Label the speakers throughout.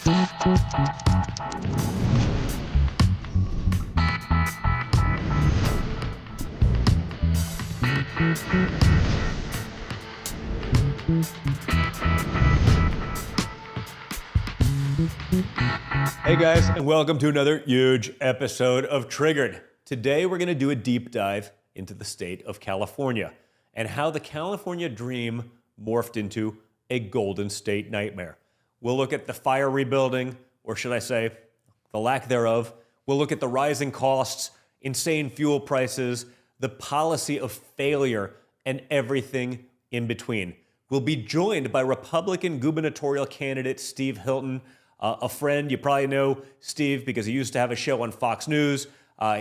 Speaker 1: Hey guys, and welcome to another huge episode of Triggered. Today we're going to do a deep dive into the state of California and how the California dream morphed into a Golden State nightmare. We'll look at the fire rebuilding, or should I say, the lack thereof. We'll look at the rising costs, insane fuel prices, the policy of failure, and everything in between. We'll be joined by Republican gubernatorial candidate Steve Hilton, a friend. You probably know Steve because he used to have a show on Fox News.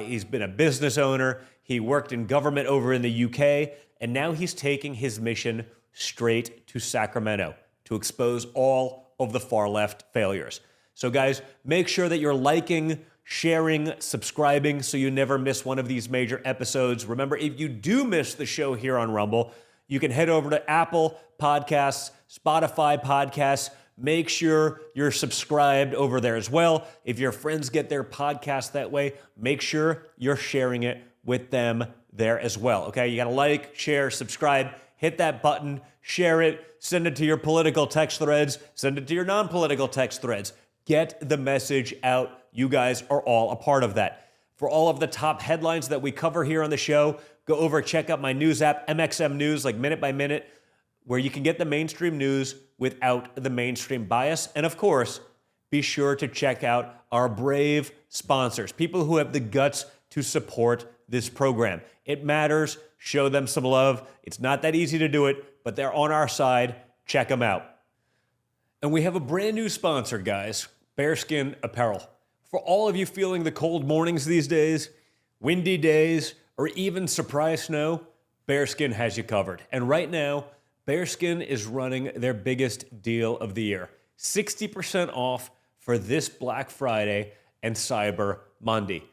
Speaker 1: He's been a business owner. He worked in government over in the UK, and now he's taking his mission straight to Sacramento to expose all of the far left failures. So guys, make sure that you're liking, sharing, subscribing so you never miss one of these major episodes. Remember, if you do miss the show here on Rumble, you can head over to Apple Podcasts, Spotify Podcasts. Make sure you're subscribed over there as well. If your friends get their podcast that way, make sure you're sharing it with them there as well, okay? You gotta like, share, subscribe, hit that button, share it, send it to your political text threads, send it to your non-political text threads. Get the message out. You guys are all a part of that. For all of the top headlines that we cover here on the show, go over, check out my news app, MXM News, like minute by minute, where you can get the mainstream news without the mainstream bias. And of course, be sure to check out our brave sponsors, people who have the guts to support this program. It matters. Show them some love. It's not that easy to do it, but they're on our side. Check them out. And we have a brand new sponsor, guys, Bearskin Apparel. For all of you feeling the cold mornings these days, windy days, or even surprise snow, Bearskin has you covered. And right now, Bearskin is running their biggest deal of the year. 60% off for this Black Friday and Cyber Monday.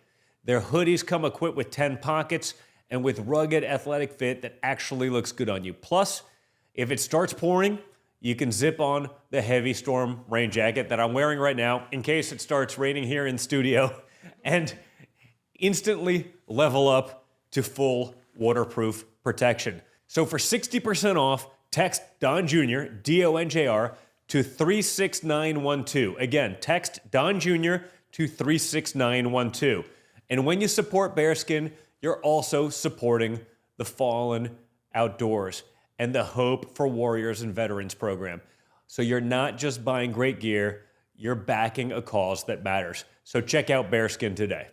Speaker 1: Their hoodies come equipped with 10 pockets and with rugged athletic fit that actually looks good on you. Plus, if it starts pouring, you can zip on the heavy storm rain jacket that I'm wearing right now in case it starts raining here in the studio and instantly level up to full waterproof protection. So for 60% off, text Don Jr., D-O-N-J-R, to 36912. Again, text Don Jr. to 36912. And when you support Bearskin, you're also supporting the Fallen Outdoors and the Hope for Warriors and Veterans program. So you're not just buying great gear, you're backing a cause that matters. So check out Bearskin today.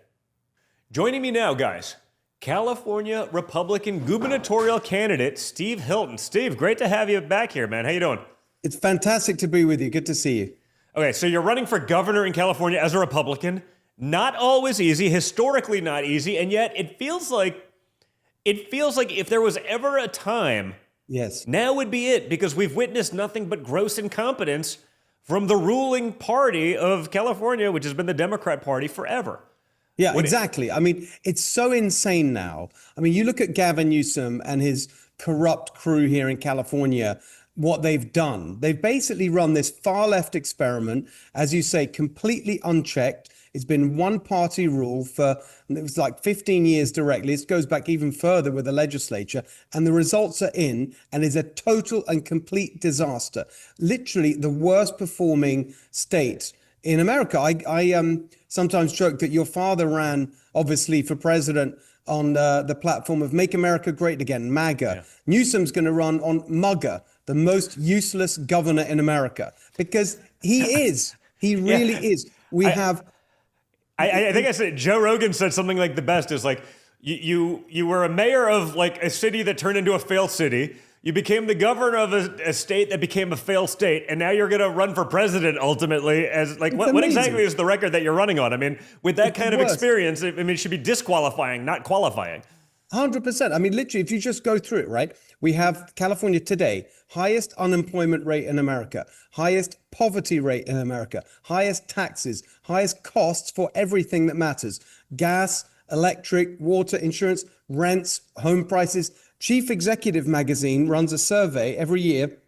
Speaker 1: Joining me now, guys, California Republican gubernatorial candidate Steve Hilton. Steve, great to have you back here, man. How you doing?
Speaker 2: It's fantastic to be with you. Good to see you.
Speaker 1: Okay, so you're running for governor in California as a Republican. Not always easy, historically not easy, and yet it feels like if there was ever a time,
Speaker 2: yes,
Speaker 1: now would be it, because we've witnessed nothing but gross incompetence from the ruling party of California, which has been the Democrat Party forever.
Speaker 2: Yeah, exactly. I mean, it's so insane now. I mean, you look at Gavin Newsom and his corrupt crew here in California, what they've done. They've basically run this far left experiment, as you say, completely unchecked. It's been one party rule for, it was like 15 years directly. It goes back even further with the legislature, and the results are in and is a total and complete disaster. Literally the worst performing state in America. I sometimes joke that your father ran, obviously, for president on the platform of Make America Great Again, MAGA. Yeah. Newsom's going to run on MUGA, the most useless governor in America, because he is. He really is. I
Speaker 1: think I said, Joe Rogan said something like the best is like, you were a mayor of like a city that turned into a failed city. You became the governor of a state that became a failed state, and now you're going to run for president ultimately. As like, what exactly is the record that you're running on? I mean, with that kind of experience, I mean, it should be disqualifying, not qualifying.
Speaker 2: 100%. I mean, literally, if you just go through it, right? We have California today, highest unemployment rate in America, highest poverty rate in America, highest taxes, highest costs for everything that matters. Gas, electric, water, insurance, rents, home prices. Chief Executive magazine runs a survey every year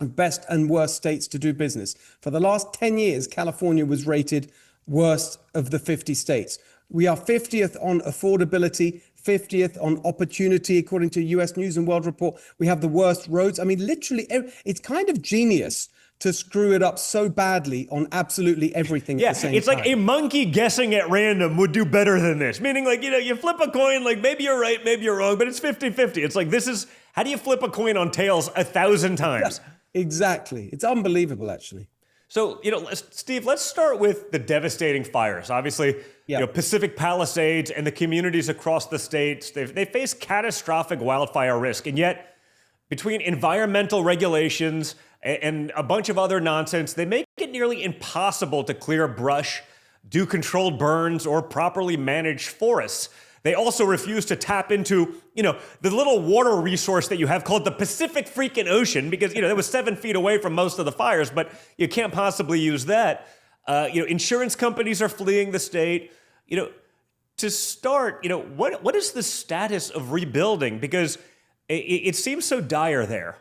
Speaker 2: of best and worst states to do business. For the last 10 years, California was rated worst of the 50 states. We are 50th on affordability, 50th on opportunity, according to US News and World Report. We have the worst roads. I mean, literally, it's kind of genius to screw it up so badly on absolutely everything at the same time.
Speaker 1: It's like a monkey guessing at random would do better than this. Meaning, like, you flip a coin, like, maybe you're right, maybe you're wrong, but it's 50-50. It's like, how do you flip a coin on tails 1,000 times?
Speaker 2: Yeah, exactly. It's unbelievable, actually.
Speaker 1: So, Steve, let's start with the devastating fires. Obviously, Pacific Palisades and the communities across the states, they face catastrophic wildfire risk. And yet, between environmental regulations and a bunch of other nonsense, they make it nearly impossible to clear brush, do controlled burns, or properly manage forests. They also refuse to tap into, the little water resource that you have called the Pacific freaking Ocean, because, it was 7 feet away from most of the fires, but you can't possibly use that. Insurance companies are fleeing the state. To start, what is the status of rebuilding? Because it seems so dire there.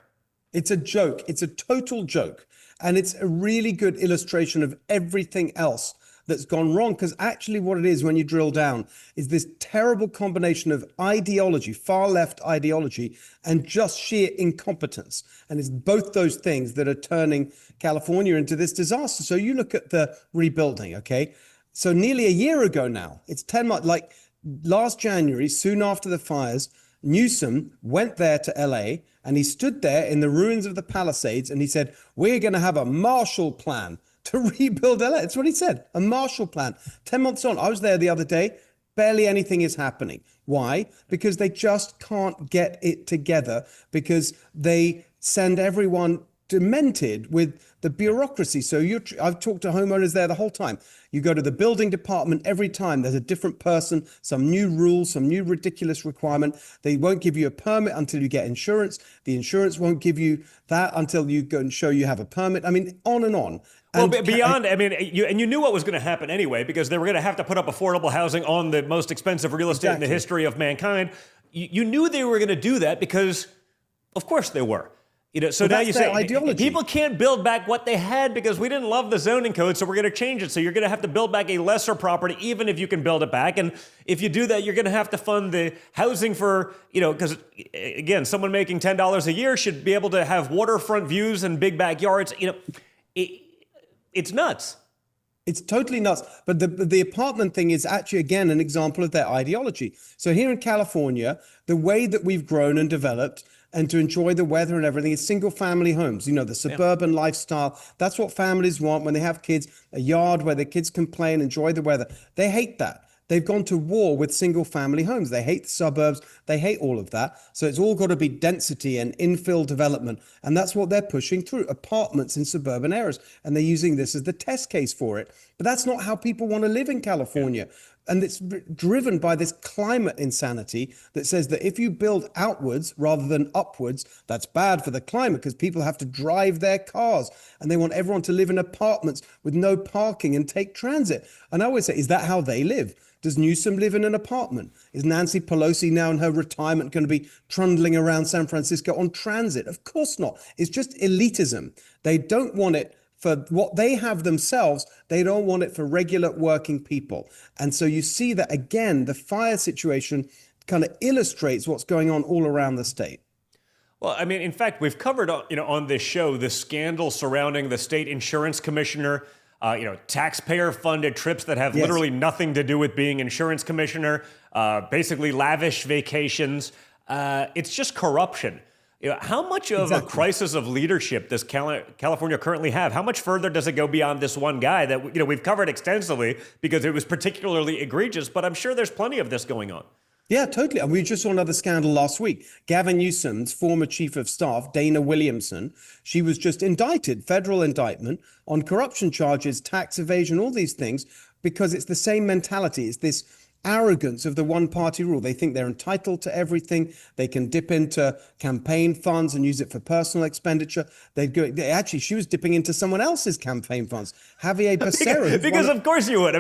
Speaker 2: It's a joke. It's a total joke. And it's a really good illustration of everything else that's gone wrong, because actually what it is when you drill down is this terrible combination of ideology, far left ideology, and just sheer incompetence. And it's both those things that are turning California into this disaster. So you look at the rebuilding, okay? So nearly a year ago now, it's 10 months, like last January, soon after the fires, Newsom went there to LA and he stood there in the ruins of the Palisades and he said, we're going to have a Marshall Plan to rebuild LA. That's what he said, a Marshall Plan. 10 months on, I was there the other day, barely anything is happening. Why? Because they just can't get it together, because they send everyone demented with the bureaucracy. So I've talked to homeowners there the whole time. You go to the building department every time, there's a different person, some new rule, some new ridiculous requirement. They won't give you a permit until you get insurance. The insurance won't give you that until you go and show you have a permit. I mean, on and on.
Speaker 1: Well, beyond, you knew what was going to happen anyway, because they were going to have to put up affordable housing on the most expensive real estate in the history of mankind. You knew they were going to do that because, of course, they were. So now you say people can't build back what they had because we didn't love the zoning code, so we're going to change it. So you're going to have to build back a lesser property, even if you can build it back. And if you do that, you're going to have to fund the housing for, because again, someone making $10 a year should be able to have waterfront views and big backyards. It's nuts.
Speaker 2: It's totally nuts. But the apartment thing is actually, again, an example of their ideology. So here in California, the way that we've grown and developed and to enjoy the weather and everything is single family homes, the suburban lifestyle. That's what families want when they have kids, a yard where the kids can play and enjoy the weather. They hate that. They've gone to war with single family homes. They hate the suburbs. They hate all of that. So it's all got to be density and infill development. And that's what they're pushing through, apartments in suburban areas. And they're using this as the test case for it. But that's not how people want to live in California. And it's driven by this climate insanity that says that if you build outwards rather than upwards, that's bad for the climate because people have to drive their cars and they want everyone to live in apartments with no parking and take transit. And I always say, is that how they live? Does Newsom live in an apartment? Is Nancy Pelosi now in her retirement going to be trundling around San Francisco on transit? Of course not. It's just elitism. They don't want it for what they have themselves. They don't want it for regular working people. And so you see that, again, the fire situation kind of illustrates what's going on all around the state.
Speaker 1: Well, in fact, we've covered, on this show, the scandal surrounding the state insurance commissioner, taxpayer-funded trips that have literally nothing to do with being insurance commissioner, basically lavish vacations. It's just corruption. How much of a crisis of leadership does California currently have? How much further does it go beyond this one guy that we've covered extensively because it was particularly egregious? But I'm sure there's plenty of this going on.
Speaker 2: Yeah, totally. And we just saw another scandal last week. Gavin Newsom's former chief of staff, Dana Williamson, she was just indicted, federal indictment on corruption charges, tax evasion, all these things, because it's the same mentality. It's this arrogance of the one-party rule. They think they're entitled to everything. They can dip into campaign funds and use it for personal expenditure. Actually, she was dipping into someone else's campaign funds. Javier Becerra.
Speaker 1: Because of course you would.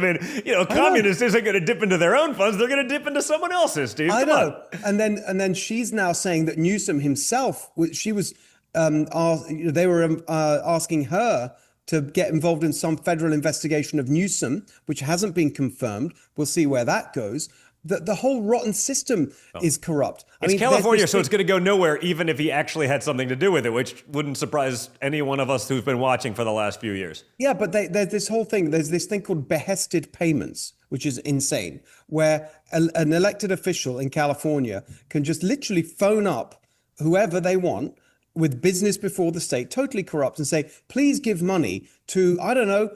Speaker 1: Communists isn't going to dip into their own funds. They're going to dip into someone else's, Steve.
Speaker 2: I know. And then she's now saying that Newsom himself, she was they were asking her to get involved in some federal investigation of Newsom, which hasn't been confirmed. We'll see where that goes. The whole rotten system is corrupt.
Speaker 1: It's California, so it's going to go nowhere, even if he actually had something to do with it, which wouldn't surprise any one of us who's been watching for the last few years.
Speaker 2: Yeah, but there's this whole thing. There's this thing called behested payments, which is insane, where an elected official in California can just literally phone up whoever they want with business before the state, totally corrupt, and say, please give money to, I don't know,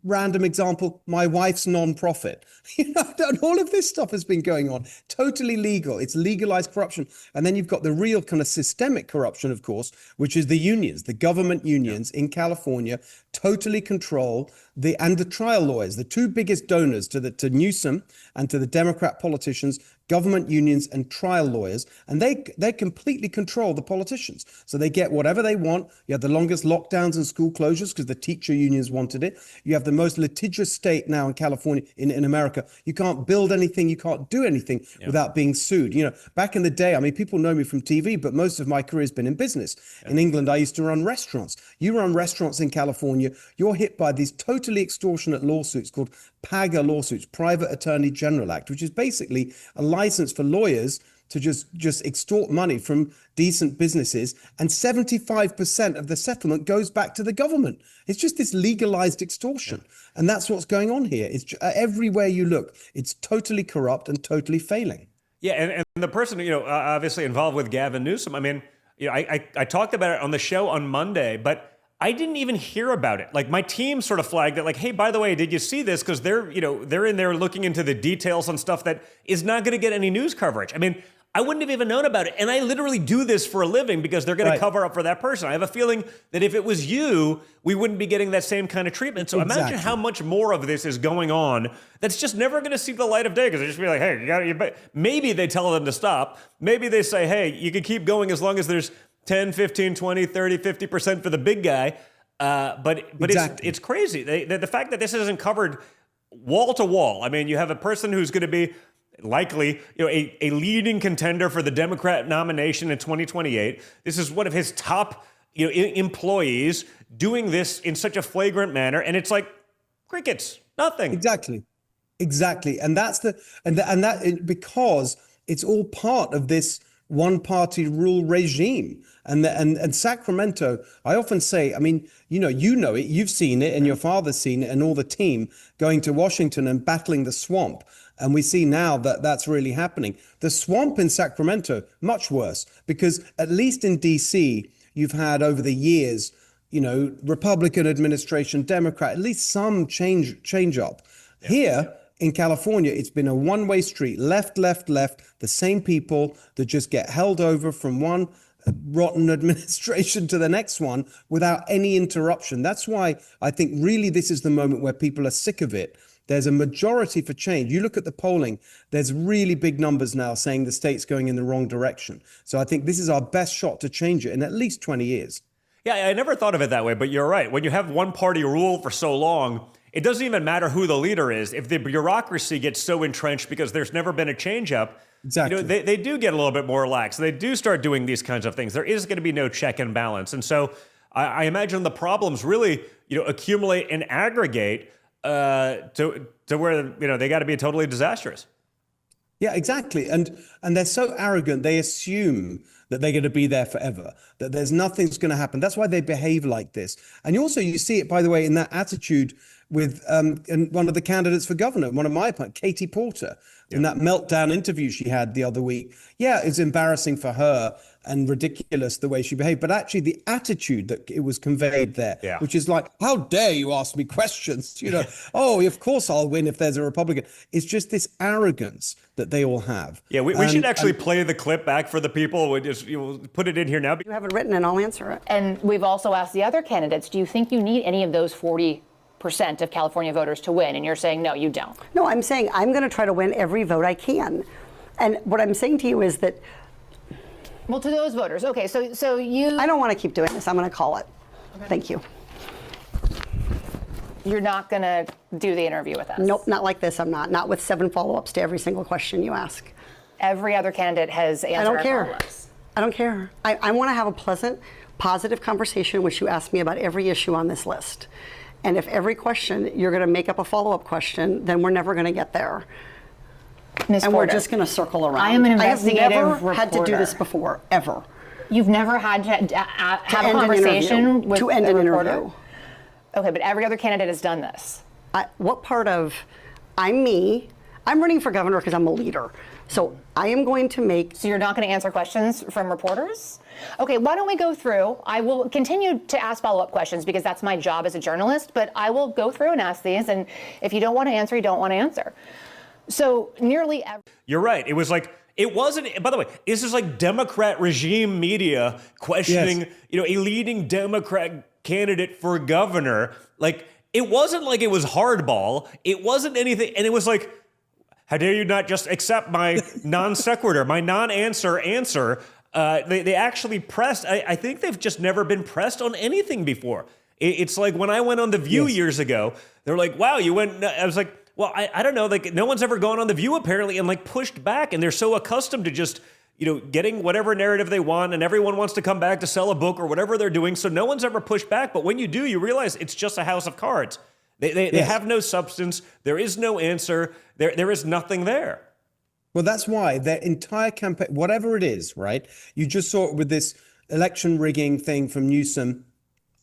Speaker 2: random example, my wife's nonprofit. And all of this stuff has been going on. Totally legal. It's legalized corruption. And then you've got the real kind of systemic corruption, of course, which is the unions, the government unions in California totally control the trial lawyers, the two biggest donors to Newsom and to the Democrat politicians, government unions and trial lawyers, and they completely control the politicians. So they get whatever they want. You have the longest lockdowns and school closures because the teacher unions wanted it. You have the most litigious state now in California, in America. You can't build anything, you can't do anything without being sued. Back in the day, I mean, people know me from TV, but most of my career has been in business. In England, I used to run restaurants. You run restaurants in California, you're hit by these totally extortionate lawsuits called PAGA lawsuits, Private Attorney General Act, which is basically a license for lawyers to just extort money from decent businesses, and 75% of the settlement goes back to the government. It's just this legalized extortion, and that's what's going on here. It's everywhere you look, it's totally corrupt and totally failing.
Speaker 1: Yeah, and the person obviously involved with Gavin Newsom. I mean, I talked about it on the show on Monday, but I didn't even hear about it. Like, my team sort of flagged it, like, hey, by the way, did you see this? Because they're in there looking into the details on stuff that is not going to get any news coverage. I mean, I wouldn't have even known about it. And I literally do this for a living because they're going to cover up for that person. I have a feeling that if it was you, we wouldn't be getting that same kind of treatment. So imagine how much more of this is going on that's just never going to see the light of day, because they just be like, hey, maybe they tell them to stop. Maybe they say, hey, you can keep going as long as there's 10, 15, 20, 30, 50% for the big guy. But it's crazy. The fact that this isn't covered wall to wall. I mean, you have a person who's going to be likely, a leading contender for the Democrat nomination in 2028. This is one of his top, employees doing this in such a flagrant manner, and it's like crickets, nothing.
Speaker 2: Exactly, and that's because it's all part of this one-party rule regime. And Sacramento, I often say, I mean, you know it, you've seen it, and your father's seen it, and all the team going to Washington and battling the swamp. And we see now that that's really happening. The swamp in Sacramento, much worse, because at least in DC, you've had over the years, Republican administration, Democrat, at least some change up. Here in California, it's been a one-way street, left, the same people that just get held over from one rotten administration to the next one without any interruption. That's why I think really this is the moment where people are sick of it. There's a majority for change. You look at the polling, there's really big numbers now saying the state's going in the wrong direction. So I think this is our best shot to change it in at least 20 years.
Speaker 1: Yeah, I never thought of it that way, but you're right. When you have one party rule for so long, it doesn't even matter who the leader is. If the bureaucracy gets so entrenched because there's never been a change up, they do get a little bit more lax. They do start doing these kinds of things. There is going to be no check and balance. And so I imagine the problems really, accumulate and aggregate to where they got to be totally disastrous.
Speaker 2: Yeah, exactly. And they're so arrogant, they assume that they're going to be there forever, that there's nothing's going to happen. That's why they behave like this. And you see it, by the way, in that attitude with and one of the candidates for governor, one of my opponents, Katie Porter, in that meltdown interview she had the other week. Yeah, it's embarrassing for her and ridiculous the way she behaved, but actually the attitude that it was conveyed there, which is like, how dare you ask me questions? Oh, of course I'll win if there's a Republican. It's just this arrogance that they all have.
Speaker 1: Yeah, we should actually play the clip back for the people. We'll just put it in here now.
Speaker 3: You have it written and I'll answer it.
Speaker 4: And we've also asked the other candidates, do you think you need any of those 40% of California voters to win? And you're saying, no, you don't.
Speaker 3: No, I'm saying I'm going to try to win every vote I can. And what I'm saying to you is that...
Speaker 4: Well, to those voters, okay, so you...
Speaker 3: I don't want to keep doing this. I'm going to call it. Okay. Thank you.
Speaker 4: You're not going to do the interview with us?
Speaker 3: Nope, not like this. I'm not. Not with 7 follow-ups to every single question you ask.
Speaker 4: Every other candidate has answered our follow-ups.
Speaker 3: I don't care. I want to have a pleasant, positive conversation in which you ask me about every issue on this list. And if every question you're going to make up a follow-up question, then we're never going to get there.
Speaker 4: Ms.
Speaker 3: And
Speaker 4: Porter,
Speaker 3: we're just going to circle around.
Speaker 4: I am an investigative
Speaker 3: I have never had to do
Speaker 4: reporter.
Speaker 3: this before, ever.
Speaker 4: You've never had to have a
Speaker 3: end an
Speaker 4: conversation
Speaker 3: interview.
Speaker 4: with
Speaker 3: To end
Speaker 4: a
Speaker 3: an
Speaker 4: reporter?
Speaker 3: interview.
Speaker 4: Okay, but every other candidate has done this.
Speaker 3: What part of, I'm me, I'm running for governor because I'm a leader. So I am going to make.
Speaker 4: So you're not going to answer questions from reporters? Okay, why don't we go through? I will continue to ask follow-up questions because that's my job as a journalist, but I will go through and ask these, and if you don't want to answer, you don't want to answer. So nearly every.
Speaker 1: You're right. It was like, it wasn't, by the way, this is like Democrat regime media questioning, a leading Democrat candidate for governor. Like, it wasn't like it was hardball. It wasn't anything. And it was like, how dare you not just accept my non sequitur, my non-answer answer? They actually pressed. I think they've just never been pressed on anything before. It's like when I went on The View years ago, they were like, wow, you went, I was like, well, I don't know, like no one's ever gone on The View apparently and like pushed back, and they're so accustomed to just, getting whatever narrative they want, and everyone wants to come back to sell a book or whatever they're doing, so no one's ever pushed back. But when you do, you realize it's just a house of cards. They have no substance. There is no answer. There is nothing there.
Speaker 2: Well, that's why their entire campaign, whatever it is, right? You just saw it with this election rigging thing from Newsom.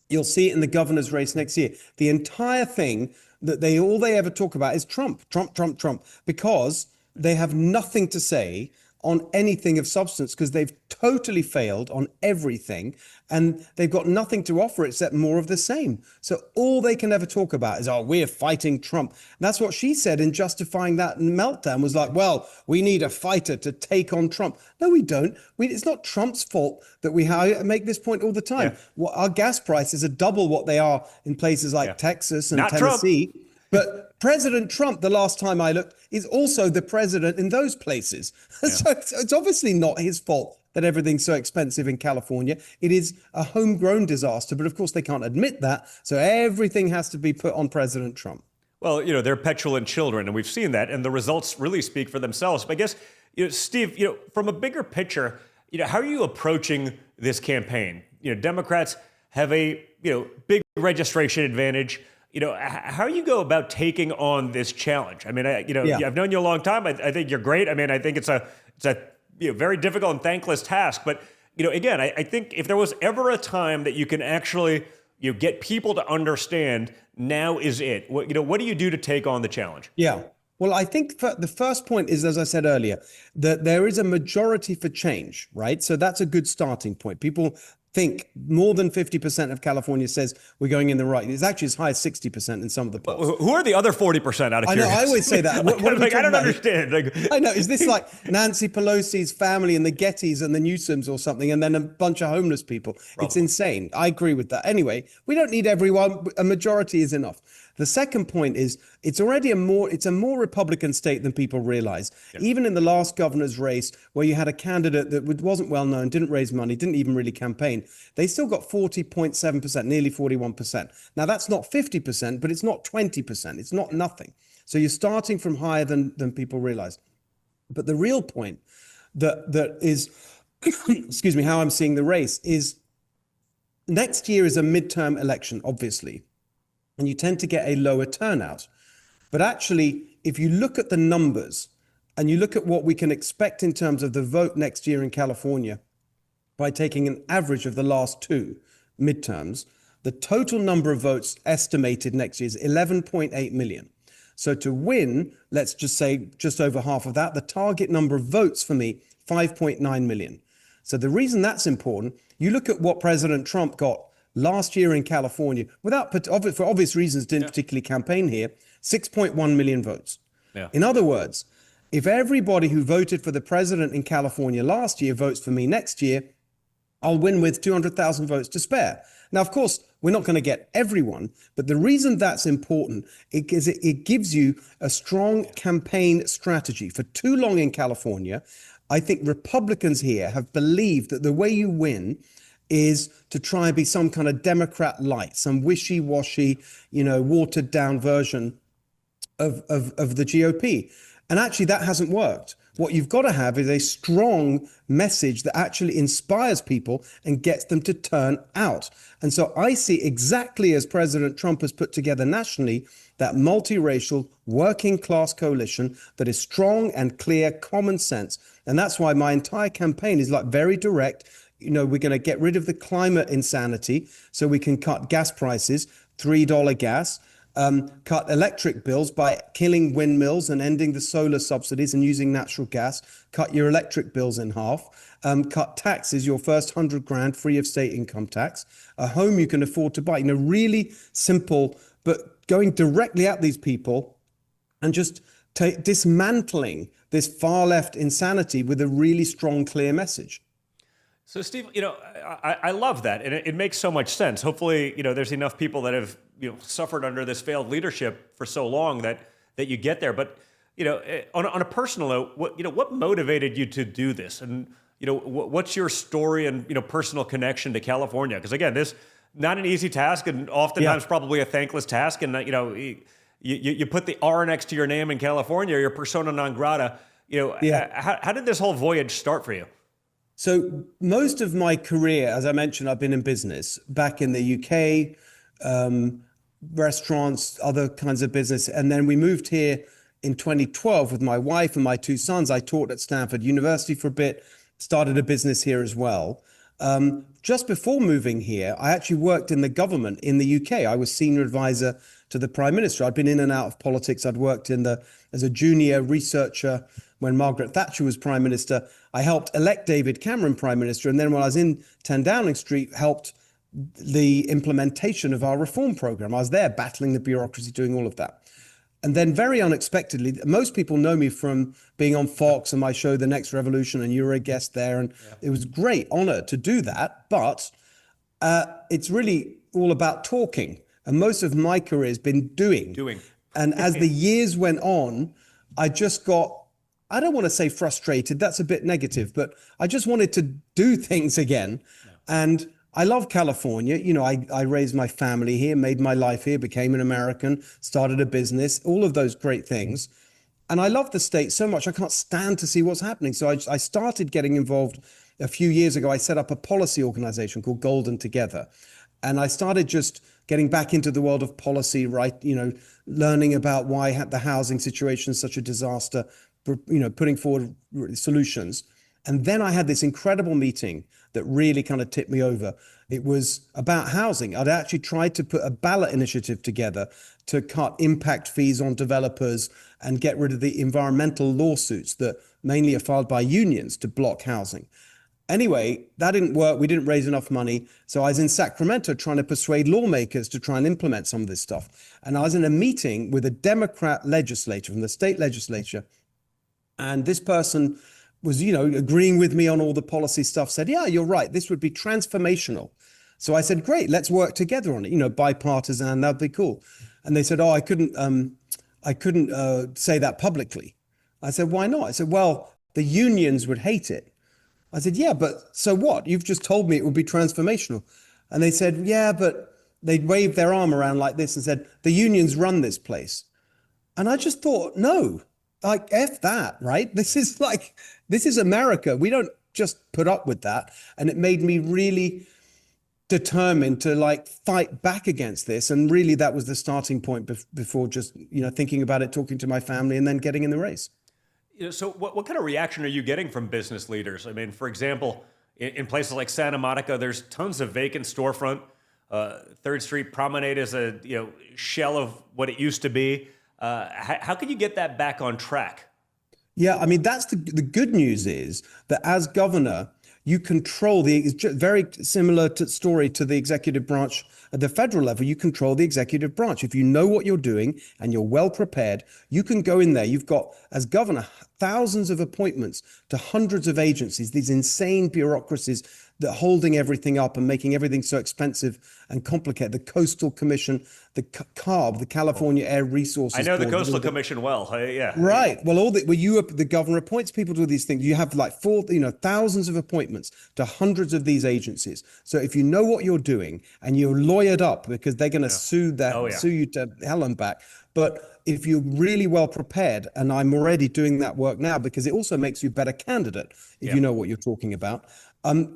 Speaker 2: You'll see it in the governor's race next year. The entire thing that all they ever talk about is Trump, Trump, Trump, Trump, because they have nothing to say on anything of substance because they've totally failed on everything and they've got nothing to offer except more of the same. So all they can ever talk about is, oh, we're fighting Trump. And that's what she said in justifying that meltdown, was like, well, we need a fighter to take on Trump. No, we don't. It's not Trump's fault that we make this point all the time.
Speaker 1: Yeah.
Speaker 2: Well, our gas prices are double what they are in places like Texas and
Speaker 1: Not
Speaker 2: Tennessee. Trump. But President Trump, the last time I looked, is also the president in those places. Yeah. So it's obviously not his fault that everything's so expensive in California. It is a homegrown disaster. But of course, they can't admit that. So everything has to be put on President Trump.
Speaker 1: Well, they're petulant children, and we've seen that. And the results really speak for themselves. But I guess, Steve, from a bigger picture, how are you approaching this campaign? Democrats have a, big registration advantage. How you go about taking on this challenge? I mean, I've known you a long time. I think you're great. I mean, I think it's a very difficult and thankless task. But, again, I think if there was ever a time that you can actually, get people to understand, now is it. What do you do to take on the challenge?
Speaker 2: Yeah. Well, I think the first point is, as I said earlier, that there is a majority for change, right? So that's a good starting point. People think more than 50% of California says we're going in the right. It's actually as high as 60% in some of the polls.
Speaker 1: Who are the other 40% out of curiosity?
Speaker 2: I know, I always say that. What
Speaker 1: I don't understand.
Speaker 2: I know. Is this like Nancy Pelosi's family and the Gettys and the Newsoms or something, and then a bunch of homeless people? Probably. It's insane. I agree with that. Anyway, we don't need everyone. A majority is enough. The second point is it's already a more Republican state than people realize. Yep. Even in the last governor's race, where you had a candidate that wasn't well known, didn't raise money, didn't even really campaign, they still got 40.7%, nearly 41%. Now that's not 50%, but it's not 20%. It's not nothing. So you're starting from higher than people realize. But the real point that is, excuse me, how I'm seeing the race is next year is a midterm election, obviously. And you tend to get a lower turnout. But actually, if you look at the numbers and you look at what we can expect in terms of the vote next year in California, by taking an average of the last two midterms, the total number of votes estimated next year is 11.8 million. So to win, let's just say just over half of that, the target number of votes for me, 5.9 million. So the reason that's important, you look at what President Trump got last year in California, for obvious reasons, didn't particularly campaign here, 6.1 million votes. Yeah. In other words, if everybody who voted for the president in California last year votes for me next year, I'll win with 200,000 votes to spare. Now, of course, we're not going to get everyone, but the reason that's important is it gives you a strong campaign strategy. For too long in California, I think Republicans here have believed that the way you win is to try and be some kind of Democrat light, some wishy-washy, watered down version of the GOP. And actually that hasn't worked. What you've got to have is a strong message that actually inspires people and gets them to turn out. And so I see exactly as President Trump has put together nationally, that multiracial working class coalition that is strong and clear, common sense. And that's why my entire campaign is like very direct. You know, we're going to get rid of the climate insanity so we can cut gas prices, $3 gas, cut electric bills by killing windmills and ending the solar subsidies and using natural gas, cut your electric bills in half, cut taxes, your first 100 grand free of state income tax, a home you can afford to buy, you know, really simple, but going directly at these people and just dismantling this far left insanity with a really strong, clear message.
Speaker 1: So, Steve, you know, I love that, and it makes so much sense. Hopefully, you know, there's enough people that have, you know, suffered under this failed leadership for so long that you get there. But, you know, on a personal note, what motivated you to do this, and you know, what's your story and, you know, personal connection to California? Because again, this not an easy task, and oftentimes probably a thankless task. And you know, you put the R next to your name in California, you're persona non grata. You know, how did this whole voyage start for you?
Speaker 2: So most of my career, as I mentioned, I've been in business back in the UK, restaurants, other kinds of business. And then we moved here in 2012 with my wife and my two sons. I taught at Stanford University for a bit, started a business here as well. Just before moving here, I actually worked in the government in the UK. I was senior advisor to the Prime Minister. I'd been in and out of politics. I'd worked as a junior researcher when Margaret Thatcher was Prime Minister. I helped elect David Cameron Prime Minister. And then when I was in 10 Downing Street, helped the implementation of our reform program. I was there battling the bureaucracy, doing all of that. And then very unexpectedly, most people know me from being on Fox and my show, The Next Revolution, and you were a guest there. And it was a great honor to do that. But it's really all about talking. And most of my career has been doing. And as the years went on, I just got, I don't want to say frustrated, that's a bit negative, but I just wanted to do things again. And I love California. You know, I raised my family here, made my life here, became an American, started a business, all of those great things. And I love the state so much, I can't stand to see what's happening. So I started getting involved a few years ago. I set up a policy organization called Golden Together. And I started just getting back into the world of policy, right? You know, learning about why the housing situation is such a disaster, you know, putting forward solutions. And then I had this incredible meeting that really kind of tipped me over. It was about housing. I'd actually tried to put a ballot initiative together to cut impact fees on developers and get rid of the environmental lawsuits that mainly are filed by unions to block housing. Anyway, that didn't work. We didn't raise enough money. So I was in Sacramento trying to persuade lawmakers to try and implement some of this stuff. And I was in a meeting with a Democrat legislator from the state legislature. And this person was, you know, agreeing with me on all the policy stuff, said, yeah, you're right. This would be transformational. So I said, great, let's work together on it, you know, bipartisan, that'd be cool. And they said, oh, I couldn't say that publicly. I said, why not? I said, well, the unions would hate it. I said, yeah, but so what? You've just told me it would be transformational. And they said, yeah, but they waved their arm around like this and said, the unions run this place. And I just thought, no, like F that, right? This is America. We don't just put up with that. And it made me really determined to like fight back against this. And really that was the starting point before just, you know, thinking about it, talking to my family and then getting in the race.
Speaker 1: You know, so what kind of reaction are you getting from business leaders? I mean, for example, in places like Santa Monica, there's tons of vacant storefront. 3rd Street Promenade is a shell of what it used to be. How can you get that back on track?
Speaker 2: Yeah, I mean, that's the good news is that as governor, you control very similar story to the executive branch at the federal level. You control the executive branch. If you know what you're doing and you're well prepared, you can go in there. You've got, as governor, thousands of appointments to hundreds of agencies, these insane bureaucracies that are holding everything up and making everything so expensive and complicated. The Coastal Commission, the CARB, the California Air Resources
Speaker 1: I know
Speaker 2: Board,
Speaker 1: the Coastal Commission well. Yeah.
Speaker 2: Right. Well, the governor appoints people to these things. You have like thousands of appointments to hundreds of these agencies. So if you know what you're doing and you're lawyered up because they're going to sue you to hell and back, But if you're really well prepared, and I'm already doing that work now because it also makes you a better candidate if you know what you're talking about,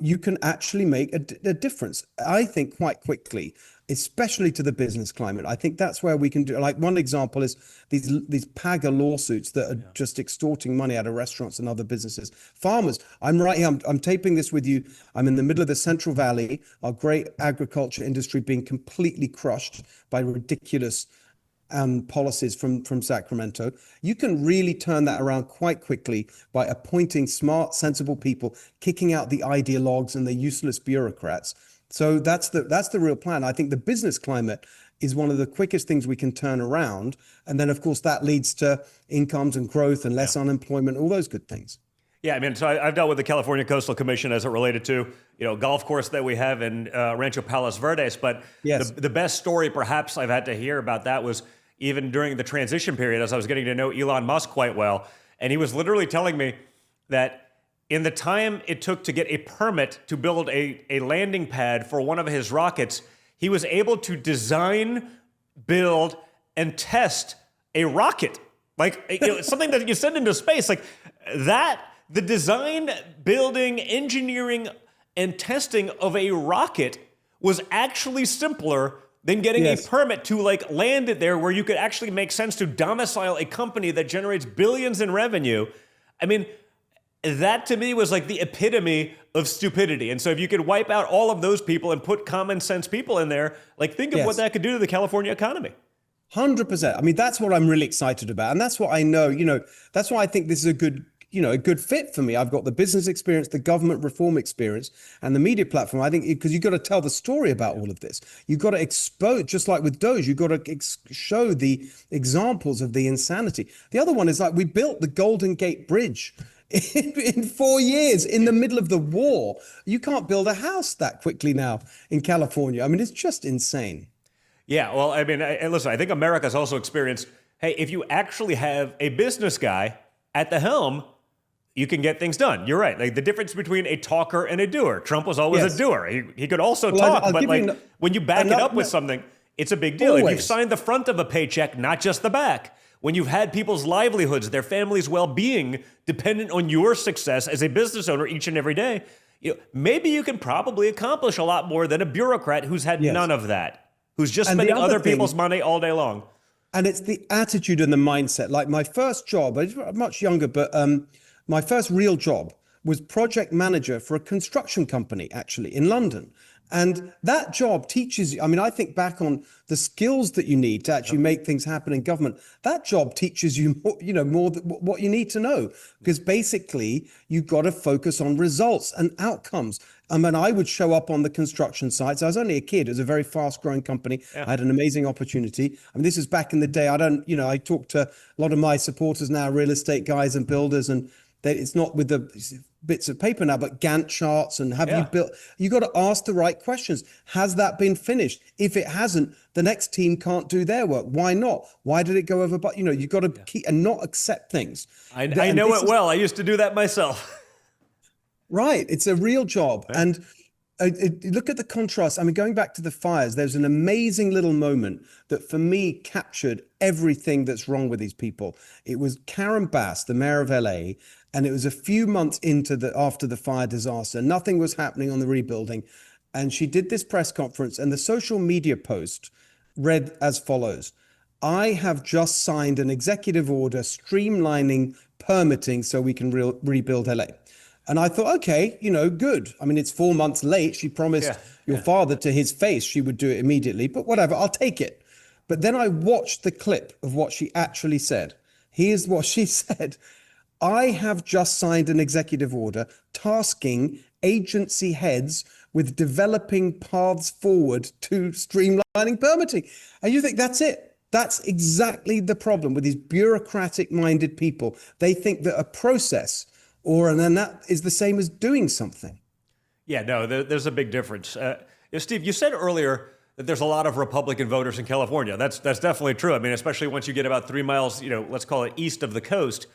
Speaker 2: you can actually make a difference, I think, quite quickly, especially to the business climate. I think that's where we can do, like one example is these PAGA lawsuits that are just extorting money out of restaurants and other businesses. Farmers, I'm right here, I'm taping this with you. I'm in the middle of the Central Valley, our great agriculture industry being completely crushed by ridiculous policies from Sacramento. You can really turn that around quite quickly by appointing smart, sensible people, kicking out the ideologues and the useless bureaucrats. So that's the real plan. I think the business climate is one of the quickest things we can turn around. And then, of course, that leads to incomes and growth and less unemployment, all those good things.
Speaker 1: Yeah, I mean, so I've dealt with the California Coastal Commission as it related to, golf course that we have in Rancho Palos Verdes. But the best story perhaps I've had to hear about that was even during the transition period, as I was getting to know Elon Musk quite well. And he was literally telling me that in the time it took to get a permit to build a landing pad for one of his rockets, he was able to design, build, and test a rocket. Like something that you send into space. Like that, the design, building, engineering, and testing of a rocket was actually simpler than getting a permit to land it there, where you could actually make sense to domicile a company that generates billions in revenue. I mean, that to me was like the epitome of stupidity. And so if you could wipe out all of those people and put common sense people in there, think of what that could do to the California economy.
Speaker 2: 100%. I mean, that's what I'm really excited about. And that's what I know, that's why I think this is a good fit for me. I've got the business experience, the government reform experience, and the media platform. I think because you've got to tell the story about all of this. You've got to expose, just like with Doge, you've got to show the examples of the insanity. The other one is we built the Golden Gate Bridge in 4 years in the middle of the war. You can't build a house that quickly now in California. I mean, it's just insane.
Speaker 1: Yeah, well, I mean, listen, I think America's also experienced, hey, if you actually have a business guy at the helm, you can get things done. You're right. The difference between a talker and a doer. Trump was always a doer. He could also talk, but when you back it up with something, it's a big deal. If you've signed the front of a paycheck, not just the back, when you've had people's livelihoods, their families' well-being dependent on your success as a business owner each and every day, maybe you can probably accomplish a lot more than a bureaucrat who's had none of that, who's just spending other people's money all day long.
Speaker 2: And it's the attitude and the mindset. Like my first job, I was much younger, but my first real job was project manager for a construction company, actually, in London. And that job teaches you, I mean, I think back on the skills that you need to actually make things happen in government. That job teaches you more what you need to know, because basically you've got to focus on results and outcomes. I mean, I would show up on the construction sites. I was only a kid. It was a very fast growing company. I had an amazing opportunity. I mean, this is back in the day. I talk to a lot of my supporters now, real estate guys and builders, and it's not with the bits of paper now, but Gantt charts and you got to ask the right questions. Has that been finished? If it hasn't, the next team can't do their work. Why not? Why did it go over? But you've got to keep and not accept things.
Speaker 1: I know it well. I used to do that myself.
Speaker 2: Right. It's a real job. Yeah. And look at the contrast. I mean, going back to the fires, there's an amazing little moment that for me captured everything that's wrong with these people. It was Karen Bass, the mayor of LA, and it was a few months after the fire disaster. Nothing was happening on the rebuilding. And she did this press conference, and the social media post read as follows: I have just signed an executive order streamlining permitting so we can rebuild LA. And I thought, okay, good. I mean, it's 4 months late. She promised your father to his face she would do it immediately, but whatever, I'll take it. But then I watched the clip of what she actually said. Here's what she said. I have just signed an executive order tasking agency heads with developing paths forward to streamlining permitting. And you think that's it. That's exactly the problem with these bureaucratic-minded people. They think that a process and then that is the same as doing something.
Speaker 1: Yeah, no, there's a big difference. Steve, you said earlier that there's a lot of Republican voters in California. That's definitely true. I mean, especially once you get about 3 miles, let's call it east of the coast.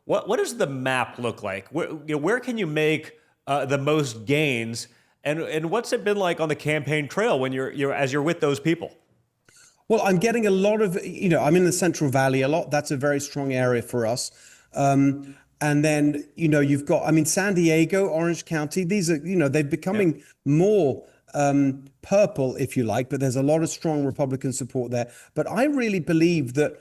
Speaker 1: What does the map look like? Where can you make the most gains? And what's it been like on the campaign trail when you're with those people?
Speaker 2: Well, I'm getting a lot of, I'm in the Central Valley a lot. That's a very strong area for us. And then, you've got, San Diego, Orange County, these are, they're becoming more purple, if you like, but there's a lot of strong Republican support there. But I really believe that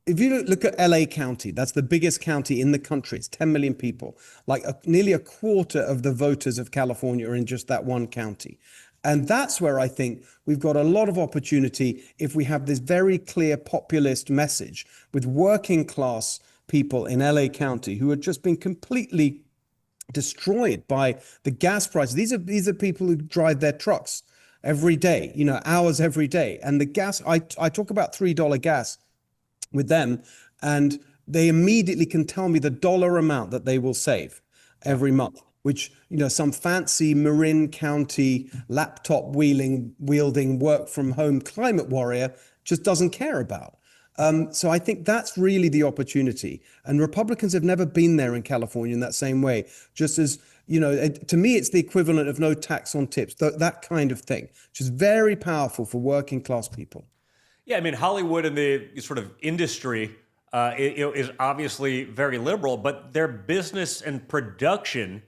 Speaker 2: if you look at LA County, that's the biggest county in the country. It's 10 million people. Like nearly a quarter of the voters of California are in just that one county. And that's where I think we've got a lot of opportunity if we have this very clear populist message with working class people in LA County who have just been completely destroyed by the gas prices. These are people who drive their trucks every day, hours every day. And the gas, I talk about $3 gas with them, and they immediately can tell me the dollar amount that they will save every month, which, some fancy Marin County laptop wielding work from home climate warrior just doesn't care about. So I think that's really the opportunity. And Republicans have never been there in California in that same way. Just as, to me, it's the equivalent of no tax on tips, that kind of thing, which is very powerful for working class people.
Speaker 1: Yeah, Hollywood and the sort of industry is obviously very liberal, but their business and production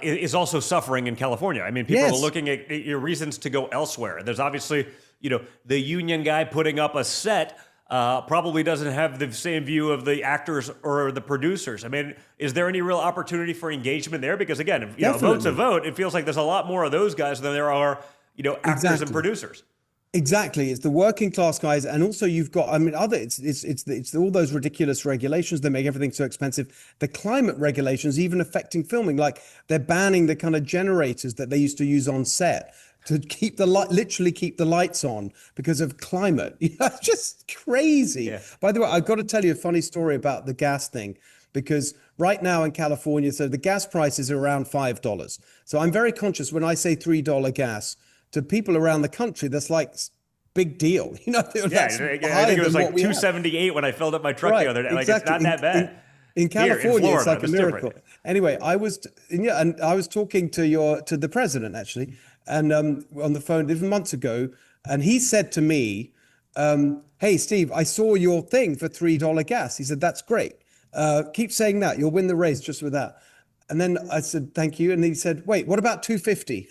Speaker 1: is also suffering in California. People are looking at your reasons to go elsewhere. There's obviously, the union guy putting up a set probably doesn't have the same view of the actors or the producers. Is there any real opportunity for engagement there? Because again, if vote's a vote, it feels like there's a lot more of those guys than there are, actors and producers.
Speaker 2: Exactly. It's the working class guys. And also you've got, it's all those ridiculous regulations that make everything so expensive. The climate regulations even affecting filming, like they're banning the kind of generators that they used to use on set to keep literally keep the lights on because of climate. It's just crazy. Yeah. By the way, I've got to tell you a funny story about the gas thing, because right now in California, so the gas prices are around $5. So I'm very conscious when I say $3 gas, to people around the country, that's like big deal.
Speaker 1: I think it was like $2.78 when I filled up my truck the other day. Like, exactly. It's not that bad.
Speaker 2: In California, in Florida,
Speaker 1: it's
Speaker 2: like a miracle. Different. Anyway, I was talking to the president actually, and on the phone even months ago, and he said to me, "Hey Steve, I saw your thing for $3 gas." He said, "That's great. Keep saying that. You'll win the race just with that." And then I said, "Thank you." And he said, "Wait, what about 250?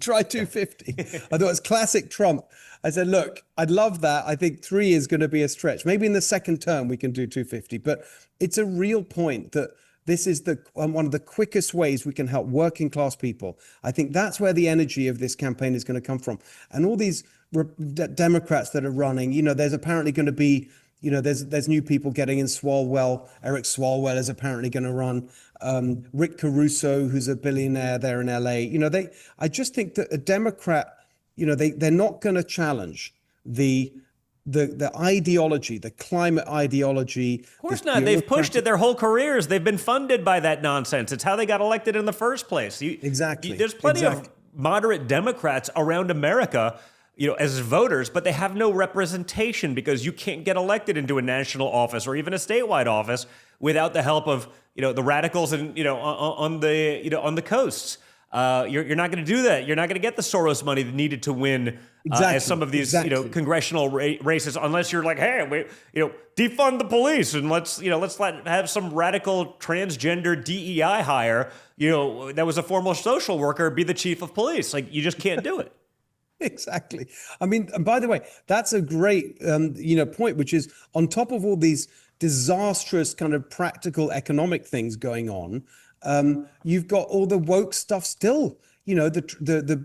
Speaker 2: Try 250. I thought it was classic Trump. I said, "Look, I'd love that. I think 3 is going to be a stretch. Maybe in the second term we can do 250. But it's a real point that this is one of the quickest ways we can help working class people. I think that's where the energy of this campaign is going to come from. And all these Democrats that are running, there's apparently going to be, there's new people getting in. Swalwell, Eric Swalwell is apparently going to run. Rick Caruso, who's a billionaire there in LA. I just think that a Democrat, they're not going to challenge the ideology, the climate ideology.
Speaker 1: Of course not. They've pushed it their whole careers. They've been funded by that nonsense. It's how they got elected in the first place.
Speaker 2: Exactly.
Speaker 1: There's plenty of moderate Democrats around America, as voters, but they have no representation because you can't get elected into a national office or even a statewide office without the help of, the radicals and, on the coasts. You're not going to do that. You're not going to get the Soros money needed to win as some of these, congressional races, unless you're like, hey, defund the police and let's have some radical transgender DEI hire, that was a former social worker be the chief of police. Like, you just can't do it.
Speaker 2: Exactly. And by the way, that's a great, point, which is on top of all these disastrous kind of practical economic things going on, you've got all the woke stuff still, the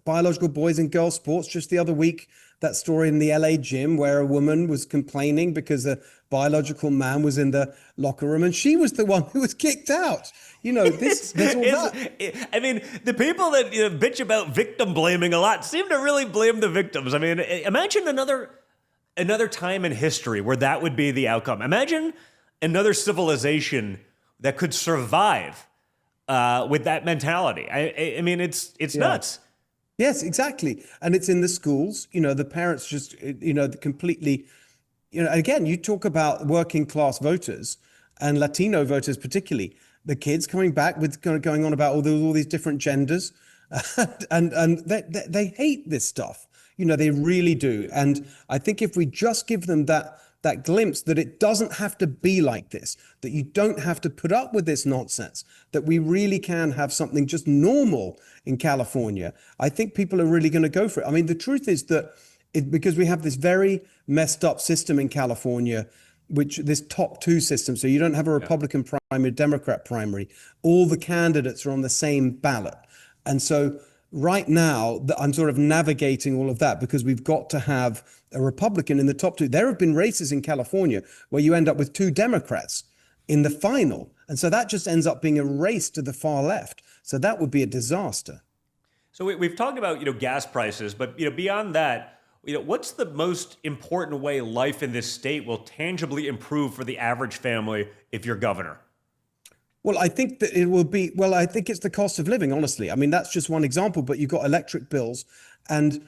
Speaker 2: biological boys and girls sports. Just the other week, that story in the LA gym where a woman was complaining because a biological man was in the locker room and she was the one who was kicked out. There's all that.
Speaker 1: The people that bitch about victim blaming a lot seem to really blame the victims. Imagine another time in history where that would be the outcome. Imagine another civilization that could survive with that mentality. It's nuts.
Speaker 2: Yes, exactly. And it's in the schools, the parents just, completely, again, you talk about working class voters and Latino voters, particularly the kids coming back with going on about all these different genders and they hate this stuff. They really do. And I think if we just give them that glimpse that it doesn't have to be like this, that you don't have to put up with this nonsense, that we really can have something just normal in California, I think people are really going to go for it. I mean, the truth is that because we have this very messed up system in California, this top two system, so you don't have a Republican primary, Democrat primary, all the candidates are on the same ballot. And so right now, I'm sort of navigating all of that because we've got to have a Republican in the top two. There have been races in California where you end up with two Democrats in the final. And so that just ends up being a race to the far left. So that would be a disaster.
Speaker 1: So we've talked about, gas prices, but, beyond that, what's the most important way life in this state will tangibly improve for the average family if you're governor?
Speaker 2: Well, I think that it will be, I think it's the cost of living, honestly. I mean, that's just one example, but you've got electric bills and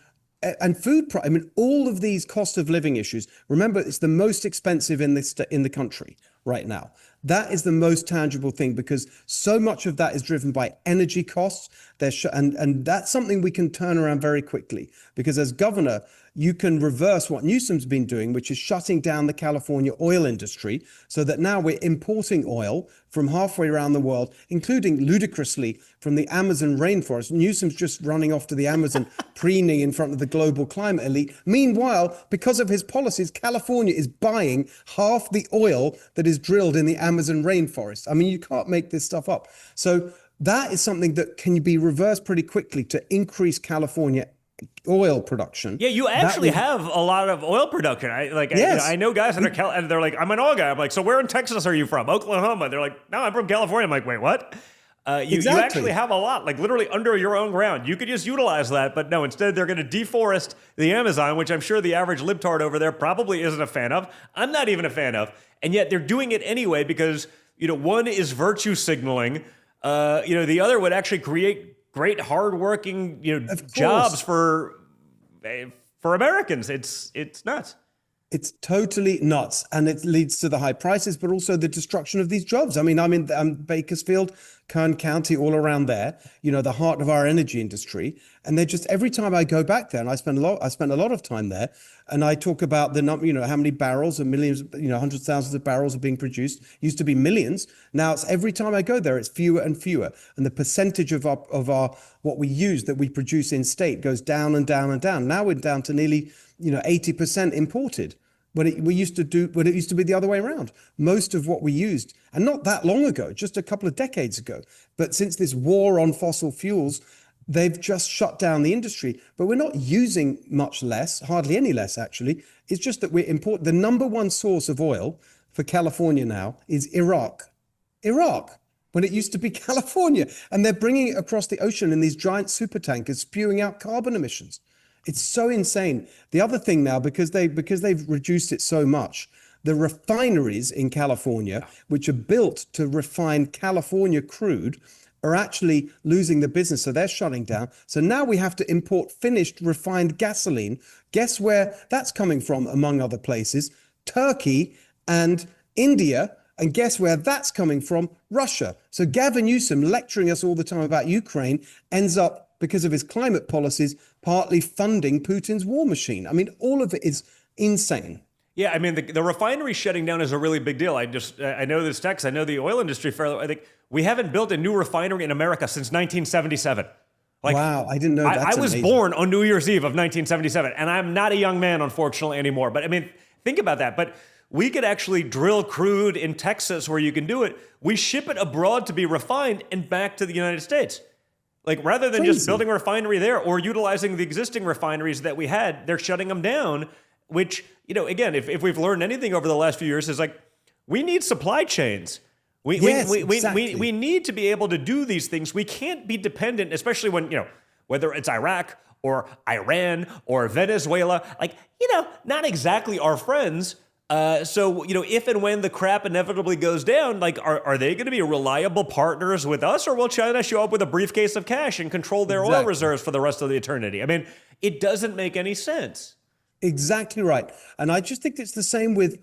Speaker 2: food price. I mean, all of these cost of living issues. Remember, it's the most expensive in the country right now. That is the most tangible thing because so much of that is driven by energy costs. And that's something we can turn around very quickly because as governor, you can reverse what Newsom's been doing, which is shutting down the California oil industry so that now we're importing oil from halfway around the world, including ludicrously from the Amazon rainforest. Newsom's just running off to the Amazon, preening in front of the global climate elite. Meanwhile, because of his policies, California is buying half the oil that is drilled in the Amazon rainforest. I mean, you can't make this stuff up. So that is something that can be reversed pretty quickly to increase California oil production.
Speaker 1: Yeah, you actually have a lot of oil production. I know guys that are and they're like, I'm an oil guy. I'm like, so where in Texas are you from? Oklahoma. They're like, no, I'm from California. I'm like, wait, what? You actually have a lot, like literally under your own ground. You could just utilize that, but no, instead they're going to deforest the Amazon, which I'm sure the average libtard over there probably isn't a fan of. I'm not even a fan of. And yet they're doing it anyway because, one is virtue signaling. The other would actually create great hardworking, jobs for Americans. It's nuts.
Speaker 2: It's totally nuts, and it leads to the high prices, but also the destruction of these jobs. I mean, I'm in Bakersfield, Kern County, all around there. The heart of our energy industry, and they're just every time I go back there, and I spend a lot of time there, and I talk about the number, how many barrels and millions, hundreds of thousands of barrels are being produced. Used to be millions. Now it's every time I go there, it's fewer and fewer, and the percentage of our what we use that we produce in state goes down and down and down. Now we're down to nearly 80% imported. When it used to be the other way around. Most of what we used, and not that long ago, just a couple of decades ago, but since this war on fossil fuels, they've just shut down the industry. But we're not using much less, hardly any less actually. It's just that we're importing. The number one source of oil for California now is Iraq. When it used to be California. And they're bringing it across the ocean in these giant super tankers spewing out carbon emissions. It's so insane. The other thing now, because they've reduced it so much, the refineries in California, which are built to refine California crude, are actually losing the business. So they're shutting down. So now we have to import finished refined gasoline. Guess where that's coming from, among other places? Turkey and India. And guess where that's coming from? Russia. So Gavin Newsom, lecturing us all the time about Ukraine, ends up, because of his climate policies, partly funding Putin's war machine. I mean, all of it is insane.
Speaker 1: Yeah, I mean, the refinery shutting down is a really big deal. I know this text. I know the oil industry fairly. I think we haven't built a new refinery in America since 1977.
Speaker 2: Wow, I didn't know that.
Speaker 1: I was born on New Year's Eve of 1977, and I'm not a young man, unfortunately, anymore. But I mean, think about that. But we could actually drill crude in Texas where you can do it. We ship it abroad to be refined and back to the United States. Rather than just building a refinery there or utilizing the existing refineries that we had, they're shutting them down, which, again, if we've learned anything over the last few years is we need supply chains. We need to be able to do these things. We can't be dependent, especially when, whether it's Iraq or Iran or Venezuela, not exactly our friends. So, if and when the crap inevitably goes down, are they going to be reliable partners with us, or will China show up with a briefcase of cash and control their oil reserves for the rest of the eternity? I mean, it doesn't make any sense.
Speaker 2: Exactly right. And I just think it's the same with,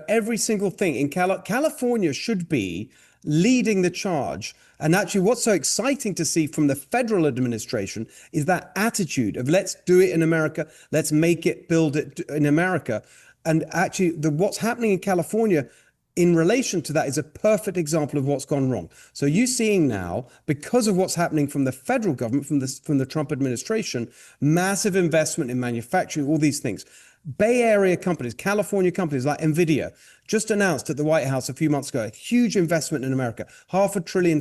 Speaker 2: every single thing in California should be leading the charge. And actually, what's so exciting to see from the federal administration is that attitude of let's do it in America, let's make it, build it in America. And actually, what's happening in California in relation to that is a perfect example of what's gone wrong. So you're seeing now, because of what's happening from the federal government, from the Trump administration, massive investment in manufacturing, all these things. Bay Area companies, California companies like NVIDIA, just announced at the White House a few months ago, a huge investment in America, $500 billion.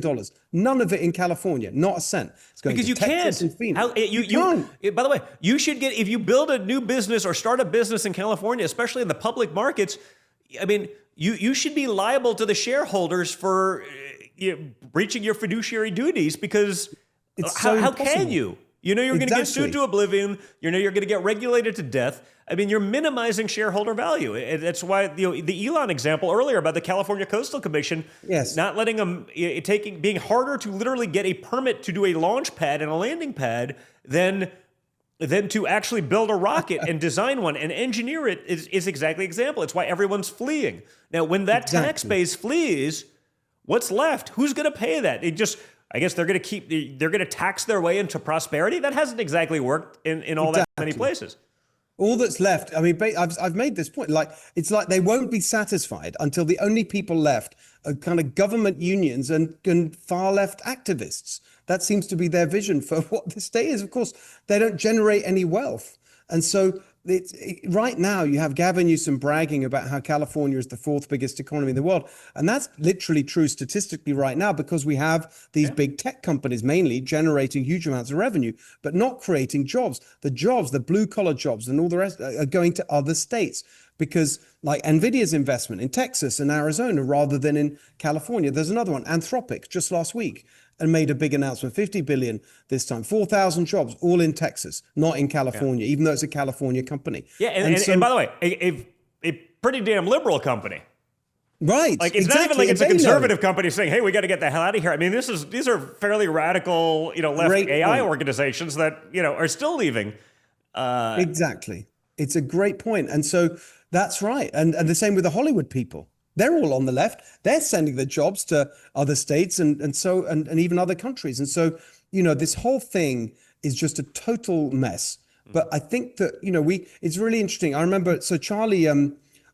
Speaker 2: None of it in California, not a cent. It's going
Speaker 1: because
Speaker 2: to
Speaker 1: you
Speaker 2: Texas
Speaker 1: can't.
Speaker 2: and Phoenix.
Speaker 1: By the way, you should get, if you build a new business or start a business in California, especially in the public markets, I mean, you should be liable to the shareholders for breaching your fiduciary duties, because how can you? You know you're going to get sued to oblivion. You know you're going to get regulated to death. I mean, you're minimizing shareholder value. That's why the Elon example earlier about the California Coastal Commission, not letting them being harder to literally get a permit to do a launch pad and a landing pad than to actually build a rocket and design one and engineer it is exactly the example. It's why everyone's fleeing. Now, when that tax base flees, what's left? Who's going to pay that? I guess they're going to tax their way into prosperity. That hasn't exactly worked in all that many places.
Speaker 2: All that's left, I mean, I've made this point, it's like they won't be satisfied until the only people left are kind of government unions and far left activists. That seems to be their vision for what the state is. Of course, they don't generate any wealth. And so right now you have Gavin Newsom bragging about how California is the fourth biggest economy in the world. And that's literally true statistically right now, because we have these big tech companies mainly generating huge amounts of revenue, but not creating jobs. The blue collar jobs and all the rest are going to other states, because like NVIDIA's investment in Texas and Arizona rather than in California. There's another one, Anthropic, just last week, and made a big announcement, 50 billion this time, 4,000 jobs, all in Texas, not in California, even though it's a California company.
Speaker 1: Yeah, and by the way, a pretty damn liberal company.
Speaker 2: Right.
Speaker 1: Like it's not even like it's a conservative company saying, "Hey, we got to get the hell out of here." I mean, these are fairly radical, left AI organizations that are still leaving.
Speaker 2: Exactly. It's a great point, and so that's right, and the same with the Hollywood people. They're all on the left. They're sending the jobs to other states and even other countries. And so, this whole thing is just a total mess. But I think that, it's really interesting. I remember, so Charlie,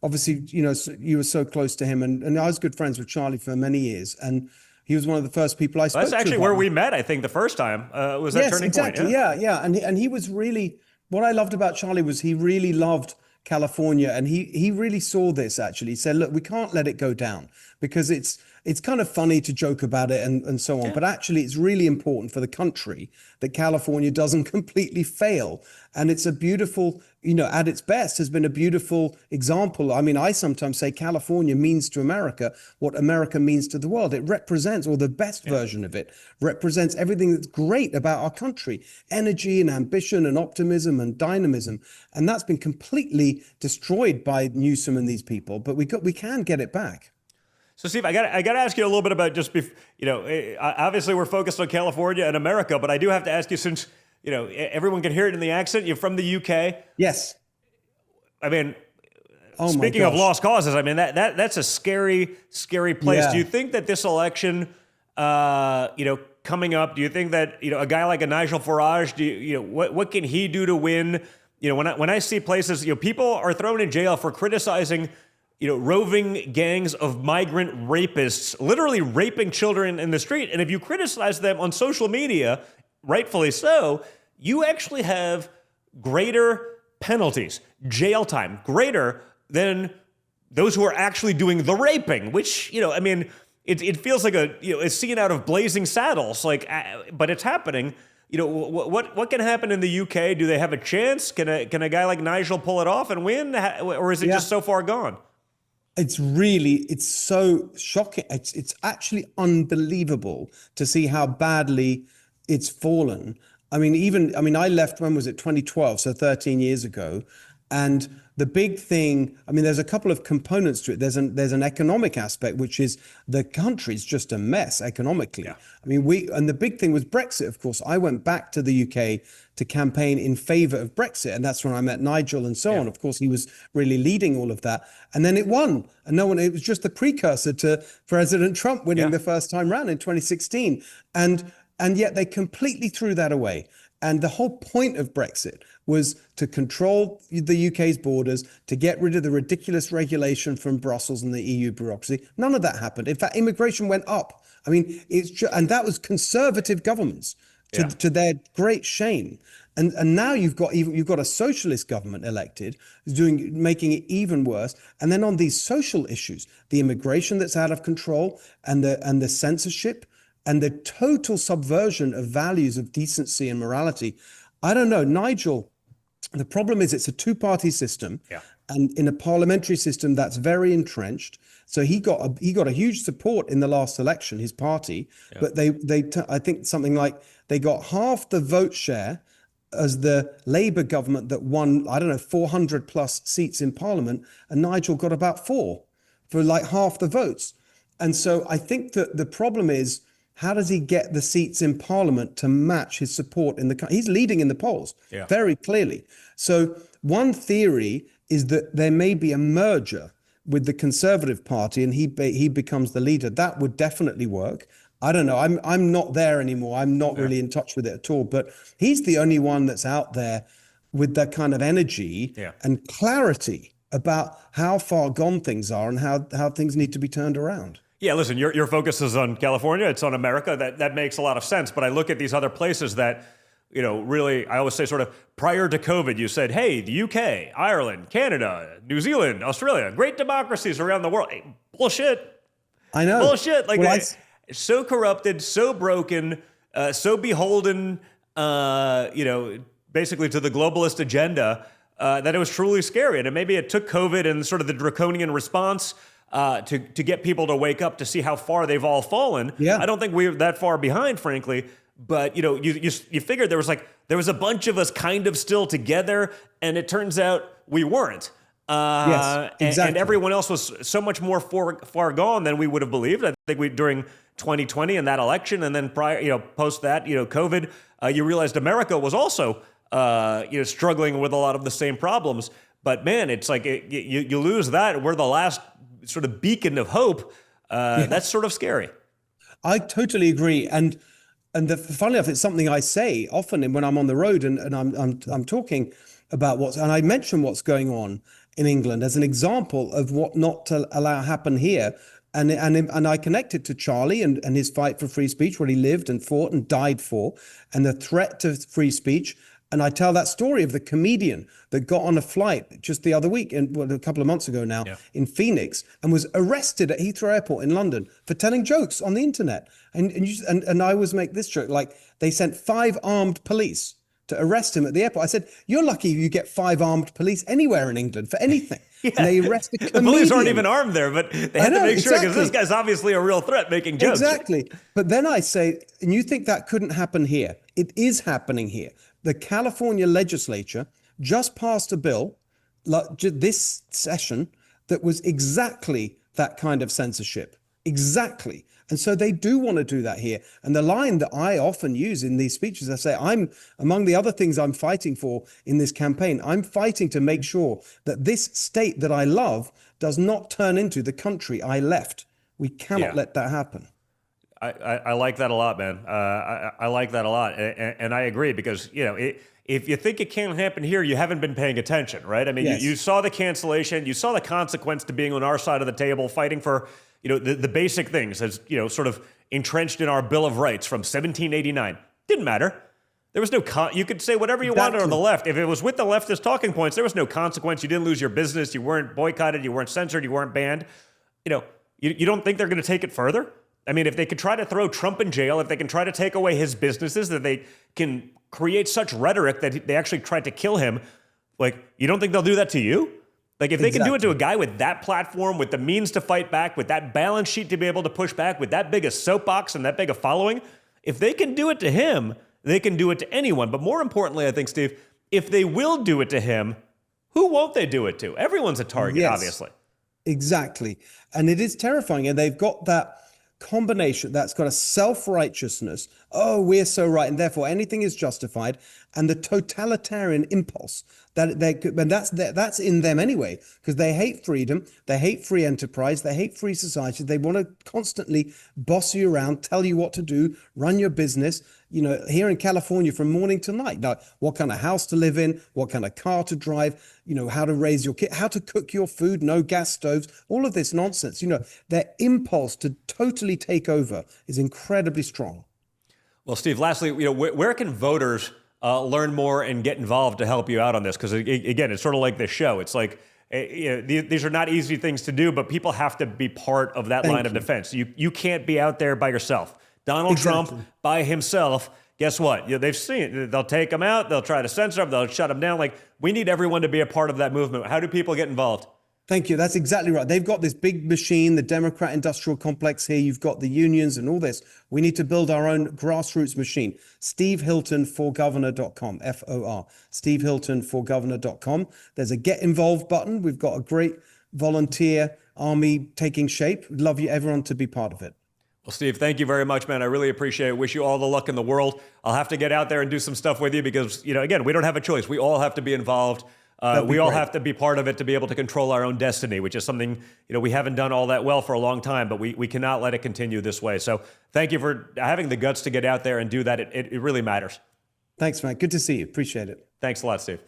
Speaker 2: obviously, you were so close to him, and I was good friends with Charlie for many years. And he was one of the first people I spoke to.
Speaker 1: That's actually where we met, I think, the first time. Was that turning point?
Speaker 2: Yeah. And he was really, what I loved about Charlie was he really loved California, and he really saw this. Actually, he said, look, we can't let it go down, because it's kind of funny to joke about it and so on, but actually it's really important for the country that California doesn't completely fail. And it's a beautiful, at its best has been a beautiful example. I mean, I sometimes say California means to America what America means to the world. It represents, or the best version of it represents, everything that's great about our country: energy and ambition and optimism and dynamism. And that's been completely destroyed by Newsom and these people, but we can get it back.
Speaker 1: So, Steve, I got to ask you a little bit about obviously we're focused on California and America, but I do have to ask you, since everyone can hear it in the accent, you're from the UK.
Speaker 2: Yes.
Speaker 1: I mean, speaking of lost causes, I mean that's a scary place. Do you think that this election, coming up, do you think that a guy like a Nigel Farage, what can he do to win? When I see places, people are thrown in jail for criticizing roving gangs of migrant rapists, literally raping children in the street. And if you criticize them on social media, rightfully so, you actually have greater penalties, jail time, greater than those who are actually doing the raping, which, I mean, it feels like a scene out of Blazing Saddles, but it's happening. What can happen in the UK? Do they have a chance? Can a guy like Nigel pull it off and win? Or is it just so far gone?
Speaker 2: It's so shocking. It's actually unbelievable to see how badly it's fallen. I mean, I left, when was it, 2012, so 13 years ago. And the big thing, I mean, there's a couple of components to it. There's an economic aspect, which is the country's just a mess economically.
Speaker 1: Yeah.
Speaker 2: I mean, and the big thing was Brexit, of course. I went back to the UK to campaign in favor of Brexit. And that's when I met Nigel and so on. Of course, he was really leading all of that. And then it won. And it was just the precursor to President Trump winning the first time round in 2016. And yet they completely threw that away. And the whole point of Brexit was to control the UK's borders, to get rid of the ridiculous regulation from Brussels and the EU bureaucracy. None of that happened. In fact, immigration went up. I mean, and that was conservative governments to their great shame. And now you've got a socialist government elected, making it even worse. And then on these social issues, the immigration that's out of control and the censorship, and the total subversion of values of decency and morality. I don't know, Nigel, the problem is it's a two-party system. Yeah. And in a parliamentary system that's very entrenched. So he got a huge support in the last election, his party, but I think something like they got half the vote share as the Labour government that won, 400 plus seats in parliament, and Nigel got about 4 for like half the votes. And so I think that the problem is, how does he get the seats in Parliament to match his support in the country? He's leading in the polls very clearly. So one theory is that there may be a merger with the Conservative Party and he becomes the leader. That would definitely work. I don't know. I'm not there anymore. I'm not really in touch with it at all. But he's the only one that's out there with that kind of energy and clarity about how far gone things are and how things need to be turned around.
Speaker 1: Yeah, listen, your focus is on California. It's on America. That makes a lot of sense. But I look at these other places that, really, I always say sort of prior to COVID, you said, hey, the UK, Ireland, Canada, New Zealand, Australia, great democracies around the world. Hey, bullshit.
Speaker 2: I know.
Speaker 1: Bullshit. So corrupted, so broken, so beholden, basically to the globalist agenda that it was truly scary. And maybe it took COVID and sort of the draconian response to get people to wake up to see how far they've all fallen. Yeah. I don't think we're that far behind, frankly. But you figured there was a bunch of us kind of still together, and it turns out we weren't.
Speaker 2: Yes, exactly.
Speaker 1: And everyone else was so much more far gone than we would have believed. I think during 2020 and that election, and then post that, COVID, you realized America was also struggling with a lot of the same problems. But man, it's like you lose that. We're the last sort of beacon of hope. That's sort of scary.
Speaker 2: I totally agree. And funnily enough, it's something I say often when I'm on the road and I'm talking about and I mention what's going on in England as an example of what not to allow happen here. And I connect it to Charlie and his fight for free speech, what he lived and fought and died for, and the threat to free speech. And I tell that story of the comedian that got on a flight just the other week, a couple of months ago now, in Phoenix, and was arrested at Heathrow Airport in London for telling jokes on the internet. And I always make this joke, like they sent 5 armed police to arrest him at the airport. I said, you're lucky you get 5 armed police anywhere in England for anything. And they arrest a comedian.
Speaker 1: The police aren't even armed there, but they had to make sure because this guy's obviously a real threat making jokes.
Speaker 2: Exactly. But then I say, and you think that couldn't happen here. It is happening here. The California legislature just passed a bill this session that was exactly that kind of censorship. Exactly. And so they do want to do that here. And the line that I often use in these speeches, I say, among the other things I'm fighting for in this campaign, I'm fighting to make sure that this state that I love does not turn into the country I left. We cannot let that happen.
Speaker 1: I like that a lot, man. I like that a lot. And I agree because, if you think it can't happen here, you haven't been paying attention, right? I mean, you saw the cancellation, you saw the consequence to being on our side of the table, fighting for, the basic things as, sort of entrenched in our Bill of Rights from 1789. Didn't matter. There was no, you could say whatever you wanted on the left. If it was with the leftist talking points, there was no consequence. You didn't lose your business. You weren't boycotted. You weren't censored. You weren't banned. You don't think they're going to take it further? I mean, if they could try to throw Trump in jail, if they can try to take away his businesses, that they can create such rhetoric that they actually tried to kill him, you don't think they'll do that to you? If they can do it to a guy with that platform, with the means to fight back, with that balance sheet to be able to push back, with that big a soapbox and that big a following, if they can do it to him, they can do it to anyone. But more importantly, I think, Steve, if they will do it to him, who won't they do it to? Everyone's a target,
Speaker 2: Yes.
Speaker 1: obviously.
Speaker 2: Exactly. And it is terrifying. And they've got that combination that's got a self-righteousness. Oh, we're so right. And therefore anything is justified. And the totalitarian impulse and that's in them anyway, because they hate freedom. They hate free enterprise. They hate free society. They want to constantly boss you around, tell you what to do, run your business. You know, here in California from morning to night, now, what kind of house to live in, what kind of car to drive, you know, how to raise your kid, how to cook your food, no gas stoves, all of this nonsense. You know, their impulse to totally take over is incredibly strong.
Speaker 1: Well, Steve, lastly, you know, where can voters learn more and get involved to help you out on this? Because again, it's sort of like this show. It's like, you know, these are not easy things to do, but people have to be part of that line of defense. You can't be out there by yourself. Donald Trump by himself, guess what? You know, they've seen it. They'll take him out. They'll try to censor him. They'll shut him down. Like, we need everyone to be a part of that movement. How do people get involved?
Speaker 2: Thank you. That's exactly right. They've got this big machine, the Democrat industrial complex here. You've got the unions and all this. We need to build our own grassroots machine. SteveHiltonforGovernor.com, F-O-R. SteveHiltonforGovernor.com. There's a get involved button. We've got a great volunteer army taking shape. We'd love you, everyone, to be part of it.
Speaker 1: Well, Steve, thank you very much, man. I really appreciate it. Wish you all the luck in the world. I'll have to get out there and do some stuff with you because, you know, again, we don't have a choice. We all have to be involved. We all have to be part of it to be able to control our own destiny, which is something, you know, we haven't done all that well for a long time, but we cannot let it continue this way. So thank you for having the guts to get out there and do that. It really matters.
Speaker 2: Thanks, man. Good to see you. Appreciate it.
Speaker 1: Thanks a lot, Steve.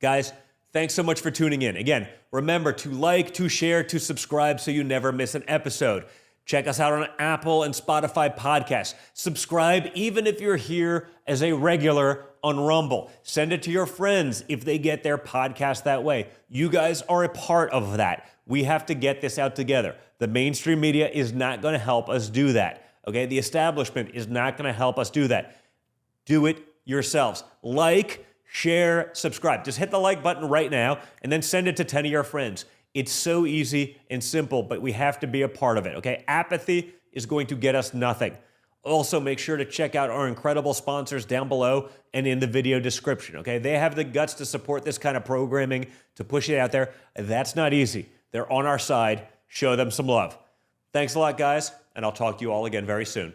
Speaker 1: Guys, thanks so much for tuning in. Again, remember to like, to share, to subscribe so you never miss an episode. Check us out on Apple and Spotify podcasts. Subscribe even if you're here as a regular on Rumble. Send it to your friends if they get their podcast that way. You guys are a part of that. We have to get this out together. The mainstream media is not going to help us do that. Okay? The establishment is not going to help us do that. Do it yourselves. Like, share, subscribe. Just hit the like button right now and then send it to 10 of your friends. It's so easy and simple, but we have to be a part of it, okay? Apathy is going to get us nothing. Also, make sure to check out our incredible sponsors down below and in the video description, okay? They have the guts to support this kind of programming, to push it out there. That's not easy. They're on our side. Show them some love. Thanks a lot, guys, and I'll talk to you all again very soon.